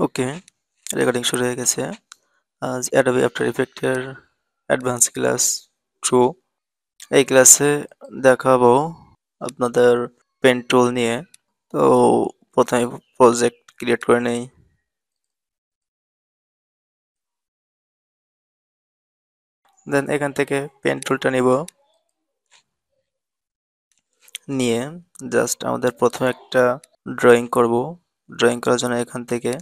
ওকে, recording শুরু হয়ে গেছে। আজ অ্যাডোবি আফটার ইফেক্টের অ্যাডভান্স ক্লাস 2। এই ক্লাসে দেখাবো আপনাদের পেন টুল নিয়ে। তো প্রথমে প্রজেক্ট ক্রিয়েট করে নেই। দেন এখান থেকে পেন টুলটা নিব, নিয়ে জাস্ট আমাদের প্রথমে একটা ড্রয়িং করব। ড্রয়িং করার জন্য এখান থেকে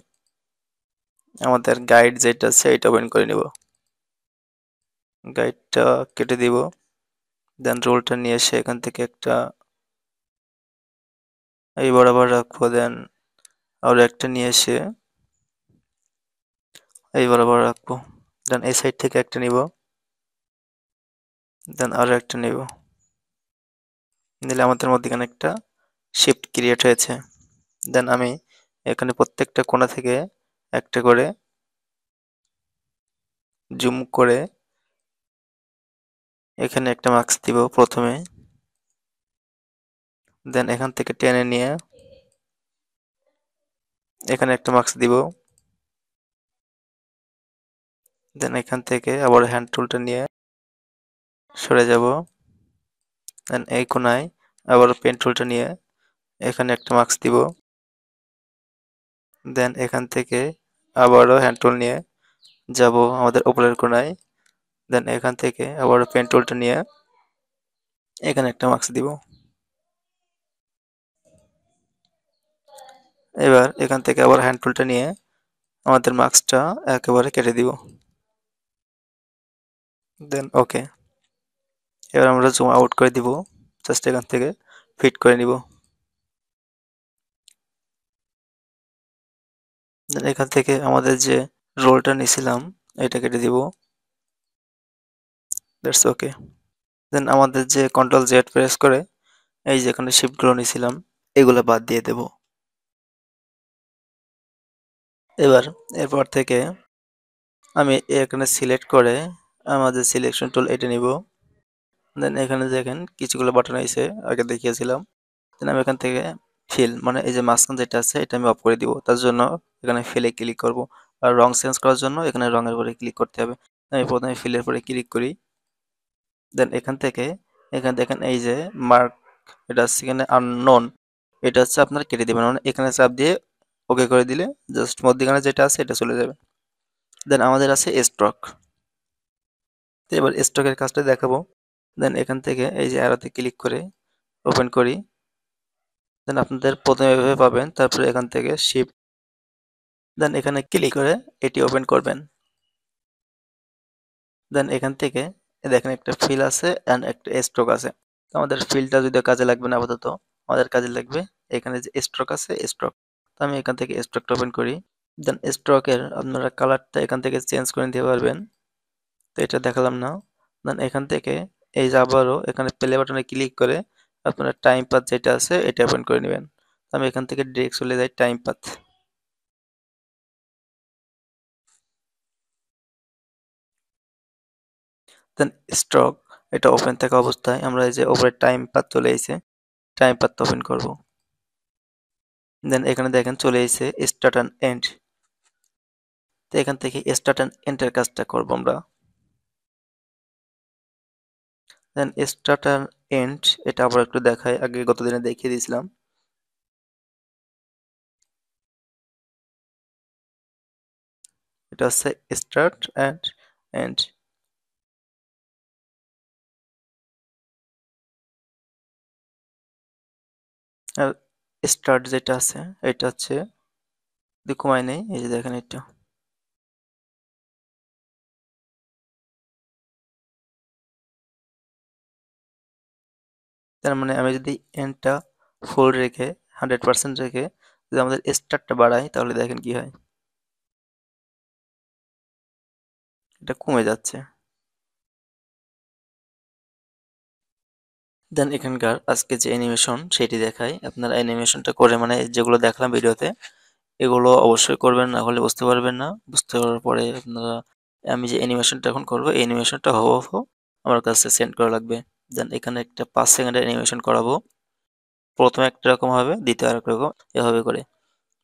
আমাদের গাইড যেটা আছে এটা ওপেন করে নিব। গাইডটা কেটে দিব। দেন রোলটা নিয়ে এসে এখান থেকে একটা এই বরাবর রাখবো। দেন আরো একটা নিয়ে এসে এই বরাবর রাখবো। দেন এই সাইড থেকে একটা নিব। দেন আরো একটা নিব। নিলে আমাদের মধ্যখানে একটা শিফট ক্রিয়েট হয়েছে। দেন আমি এখানে প্রত্যেকটা কোণা থেকে একটা করে জুম করে এখানে একটা মার্কস দিব প্রথমে। দেন এখান থেকে টেনে নিয়ে এখানে একটা মার্কস দিব। দেন এখান থেকে আবার হ্যান্ড টুলটা নিয়ে সরে যাব। দেন এই কোণায় আবার পেন টুলটা নিয়ে এখানে একটা মার্কস দিব। দেন এখান থেকে আবারও হ্যান্ড টুল নিয়ে যাব আমাদের উপরের কোণায়। দেন এখান থেকে আবারও পেন টুলটা নিয়ে এখানে একটা মার্কস দিব। এবার এখান থেকে আবার হ্যান্ড টুলটা নিয়ে আমাদের মার্কসটা একেবারে কেটে দিব। দেন ওকে। এবার আমরা জুম আউট করে দিব। জাস্ট এখান থেকে ফিট করে নিব। দেন এখান থেকে আমাদের যে রোলটা নিয়েছিলাম এটা কেটে দিব। That's okay. দেন আমাদের যে কন্ট্রোল জেড প্রেস করে এই যেখানে শিফটগুলো নিয়েছিলাম এগুলো বাদ দিয়ে দেব। এবার এরপর থেকে আমি এখানে সিলেক্ট করে আমাদের সিলেকশন টুল এটা নিব। দেন এখানে দেখেন কিছুগুলো বাটন আছে আগে দেখিয়েছিলাম। দেন আমি এখান থেকে ফিল মানে এই যে মাঝখান যেটা আছে এটা আমি অফ করে দিব। তার জন্য এখানে ফিলে ক্লিক করব। আর রং চেঞ্জ করার জন্য এখানে রঙের উপরে ক্লিক করতে হবে। আমি প্রথমে ফিলের উপরে ক্লিক করি। দেন এখান থেকে এখানে দেখেন এই যে মার্ক এটা হচ্ছে এখানে আননোন, এটা হচ্ছে আপনারা কেটে দিবেন। মানে এখানে চাপ দিয়ে ওকে করে দিলে জাস্ট মধ্যখানে যেটা আছে এটা চলে যাবে। দেন আমাদের আছে স্ট্রোক। তো এবার স্ট্রোকের কাজটা দেখাবো। দেন এখান থেকে এই যে অ্যারোতে ক্লিক করে ওপেন করি। দেন আপনাদের প্রথমে এভাবে পাবেন, তারপরে এখান থেকে শিফট দেন এখানে ক্লিক করে এটি ওপেন করবেন। দেন এখান থেকে দেখেন একটা ফিল আছে অ্যান্ড একটা স্ট্রোক আছে। তো আমাদের ফিলটা যদিও কাজে লাগবে না আপাতত, আমাদের কাজে লাগবে এখানে যে স্ট্রোক আছে স্ট্রোক। তো আমি এখান থেকে স্ট্রোকটা ওপেন করি। দেন স্ট্রোকের আপনারা কালারটা এখান থেকে চেঞ্জ করে নিতে পারবেন। তো এটা দেখালাম না। দেন এখান থেকে এই যে আবারও এখানে প্লে বাটনে ক্লিক করে আপনারা টাইম পাথ যেটা আছে এটা ওপেন করে নেবেন। আমি এখান থেকে ডিরেক্ট চলে যাই টাইম পাথ। দেন স্ট্রোক এটা ওপেন থাকা অবস্থায় আমরা এই যে উপরে টাইম পাথ চলে এসেছে, টাইম পাথটা ওপেন করব। দেন এখানে দেখেন চলে এসেছে স্টার্ট অ্যান্ড এন্ড। তো এখান থেকে স্টার্ট অ্যান্ড এন্ডের কাজটা করব আমরা। দেন স্টার্ট অ্যান্ড এন্ড এটা আবার একটু দেখাই, আগে গত দিনে দেখিয়ে দিয়েছিলাম। এটা হচ্ছে স্টার্ট অ্যান্ড এন্ড। আর স্টার্ট যেটা আছে এটা হচ্ছে যদি কমায় নেই এই যে দেখেন এটা। তার মানে আমি যদি এন্ডটা ফুল রেখে 100% রেখে যদি আমাদের স্টার্টটা বাড়াই তাহলে দেখেন কি হয়, এটা কমে যাচ্ছে। দেন এখানকার আজকে যে অ্যানিমেশন সেটি দেখাই। আপনারা অ্যানিমেশনটা করে মানে যেগুলো দেখলাম ভিডিওতে এগুলো অবশ্যই করবেন, না হলে বুঝতে পারবেন না। বুঝতে পারার পরে আপনারা আমি যে অ্যানিমেশনটা এখন করবো এই অ্যানিমেশনটা হুবহু আমার কাছে সেন্ড করা লাগবে। দেন এখানে একটা 5 সেকেন্ডের অ্যানিমেশন করাবো। প্রথমে একটা রকম হবে, দ্বিতীয় আরেক রকম, এভাবে করে।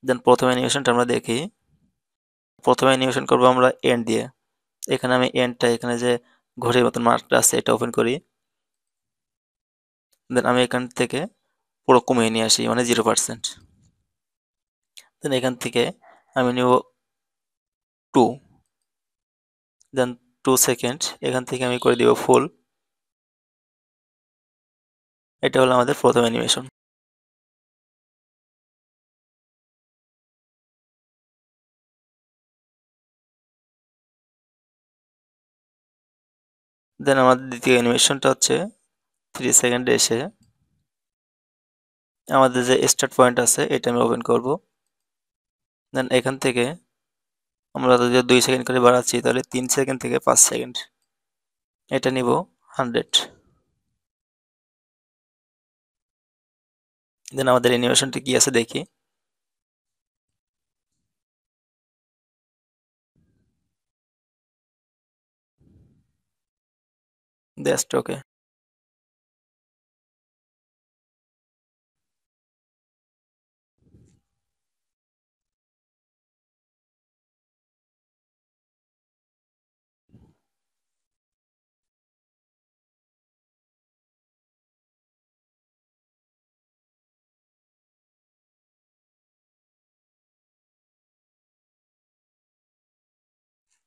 দেন প্রথম অ্যানিমেশনটা আমরা দেখি। প্রথমে অ্যানিমেশন করবো আমরা এন্ড দিয়ে। এখানে আমি এন্ডটা, এখানে যে ঘড়ির মতন মার্কটা আছে এটা ওপেন করি। দেন আমি এখান থেকে পুরো কমিয়ে নিয়ে আসি, মানে 0%। দেন এখান থেকে আমি নিব 2, দেন 2 সেকেন্ড, এখান থেকে আমি করে দিব ফুল। এটা হলো আমাদের প্রথম অ্যানিমেশন। দেন আমাদের দ্বিতীয় অ্যানিমেশনটা হচ্ছে 3 সেকেন্ডে এসে আমাদের যে স্টার্ট পয়েন্ট আছে এটা আমি ওপেন করব। দেন এখান থেকে আমরা যদি 2 সেকেন্ড করে বাড়াচ্ছি তাহলে 3 সেকেন্ড থেকে 5 সেকেন্ড, এটা নিব 100। দেন আমাদের অ্যানিমেশনটা কি আছে দেখি। Just okay.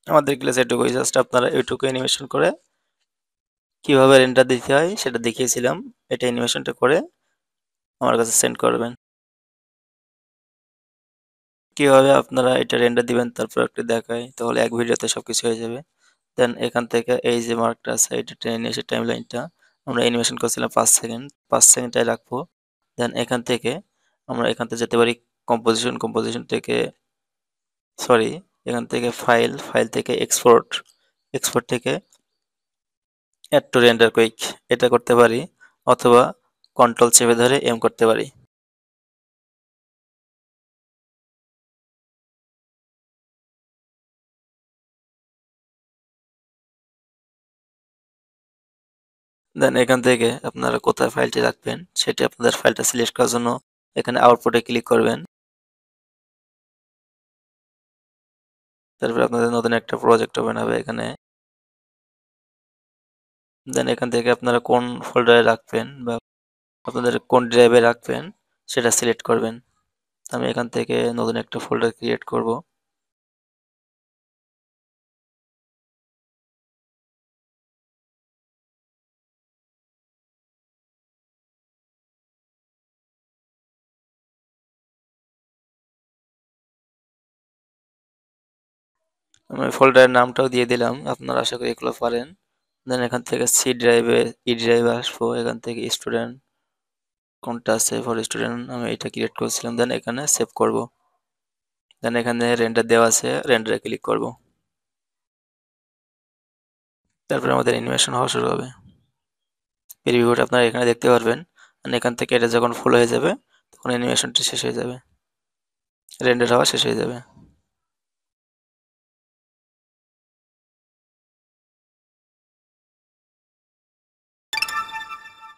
আমাদের ক্লাস এটুকুই, জাস্ট আপনারা এটুকু অ্যানিমেশন করে কিভাবে রেন্ডার দিতে হয় সেটা দেখিয়েছিলাম। এটা অ্যানিমেশনটা করে আমার কাছে সেন্ড করবেন। কিভাবে আপনারা এটা রেন্ডার দিবেন তারপর একটু দেখাই, তাহলে এক ভিডিওতে সবকিছু হয়ে যাবে। দেন এখান থেকে এই যে মার্কটা আছে এটা টেনে নিয়ে এসে টাইম লাইনটা আমরা অ্যানিমেশন করছিলাম 5 সেকেন্ড, 5 সেকেন্ডটাই রাখবো। দেন এখান থেকে আমরা এখান থেকে যেতে পারি কম্পোজিশন থেকে, সরি, এখান থেকে ফাইল থেকে এক্সপোর্ট থেকে অ্যাড টু রেন্ডার কুইক এটা করতে পারি, অথবা কন্ট্রোল চেপে ধরে এম করতে পারি। দেন এখান থেকে আপনারা কোথায় ফাইলটি রাখবেন সেটি আপনাদের ফাইলটা সিলেক্ট করার জন্য এখানে আউটপুটে ক্লিক করবেন। তারপর আপনাদের নতুন একটা প্রজেক্ট ওপেন হবে এখানে। দেন এখান থেকে আপনারা কোন ফোল্ডারে রাখবেন বা আপনাদের কোন ড্রাইভে রাখবেন সেটা সিলেক্ট করবেন। আমি এখান থেকে নতুন একটা ফোল্ডার ক্রিয়েট করব। আমি ফোল্ডারের নামটাও দিয়ে দিলাম, আপনারা আশা করি এগুলো পারেন। দেন এখান থেকে ই ড্রাইভে আসবো, এখান থেকে স্টুডেন্ট কোনটা আছে ফর স্টুডেন্ট আমি এটা ক্রিয়েট করেছিলাম। দেন এখানে সেভ করব। দেন এখানে রেন্ডার দেওয়া আছে, রেন্ডারে ক্লিক করব। তারপরে আমাদের অ্যানিমেশন হওয়া শুরু হবে। প্রিভিউটা আপনারা এখানে দেখতে পারবেন। আর এখান থেকে এটা যখন ফুল হয়ে যাবে তখন অ্যানিমেশনটা শেষ হয়ে যাবে, রেন্ডার হওয়া শেষ হয়ে যাবে।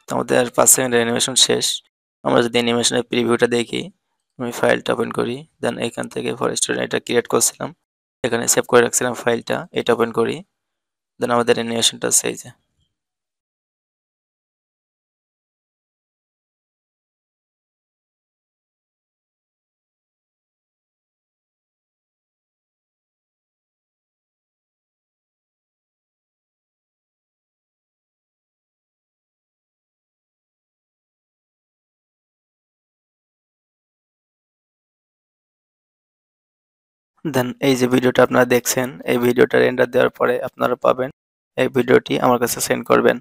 তো আমাদের 5 সেকেন্ডের অ্যানিমেশন শেষ। আমরা যদি অ্যানিমেশনের প্রিভিউটা দেখি, আমি ফাইলটা ওপেন করি। দেন এখান থেকে ফর স্টুডেন্ট এটা ক্রিয়েট করছিলাম, এখানে সেভ করে রাখছিলাম ফাইলটা, এটা ওপেন করি। দেন আমাদের অ্যানিমেশনটা সেই যে। দেন এই যে ভিডিওটা আপনারা দেখছেন, এই ভিডিওটা রেন্ডার দেওয়ার পরে আপনারা পাবেন এই ভিডিওটি আমার কাছে সেন্ড করবেন।